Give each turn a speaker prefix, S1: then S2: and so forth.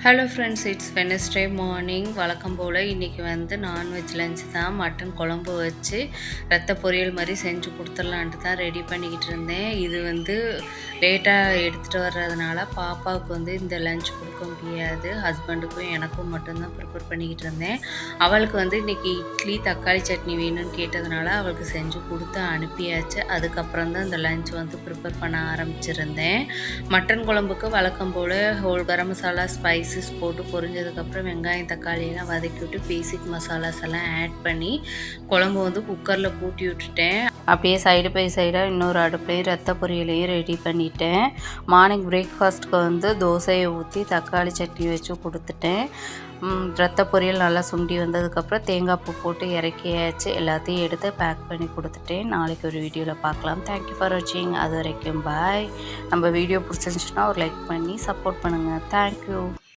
S1: Hello friends, it's Wednesday morning. வழக்கம் போல் இன்றைக்கி non veg lunch தான். மட்டன் குழம்பு வச்சு ரத்த பொரியல் மாதிரி செஞ்சு கொடுத்துடலான்ட்டு தான் ரெடி பண்ணிக்கிட்டு இருந்தேன். இது லேட்டாக எடுத்துகிட்டு வர்றதுனால பாப்பாவுக்கு இந்த லஞ்ச் கொடுக்க முடியாது. ஹஸ்பண்டுக்கும் எனக்கும் மட்டும்தான் ப்ரிப்பேர் பண்ணிக்கிட்டு இருந்தேன். அவளுக்கு இன்றைக்கி இட்லி தக்காளி சட்னி வேணும்னு கேட்டதுனால அவளுக்கு செஞ்சு கொடுத்து அனுப்பியாச்சு. அதுக்கப்புறம் தான் இந்த லஞ்ச் ப்ரிப்பேர் பண்ண ஆரம்பிச்சிருந்தேன். மட்டன் குழம்புக்கு வழக்கம் போல் ஹோல் கரம் மசாலா ஸ்பைசஸ் போட்டு பொரிஞ்சதுக்கப்புறம் வெங்காயம் தக்காளியெல்லாம் வதக்கி விட்டு பேசிக் மசாலாஸ் எல்லாம் ஆட் பண்ணி குழம்பு குக்கரில் பூட்டி விட்டுட்டேன். அப்படியே சைடு பை சைடாக இன்னொரு அடுப்புலையும் ரத்த பொரியலையும் ரெடி பண்ணிட்டேன். மார்னிங் பிரேக்ஃபாஸ்ட்டுக்கு தோசையை ஊற்றி தக்காளி சட்னி வச்சு கொடுத்துட்டேன். ரத்த பொரியல் நல்லா சுண்டி வந்ததுக்கப்புறம் தேங்காய் பூ போட்டு இறக்கியாச்சு. எல்லாத்தையும் எடுத்து பேக் பண்ணி கொடுத்துட்டேன். நாளைக்கு ஒரு வீடியோவில் பார்க்கலாம். தேங்க்யூ ஃபார் வாட்சிங். அது வரைக்கும் பாய். நம்ம வீடியோ பிடிச்சிருந்துச்சுன்னா ஒரு லைக் பண்ணி சப்போர்ட் பண்ணுங்கள். தேங்க்யூ.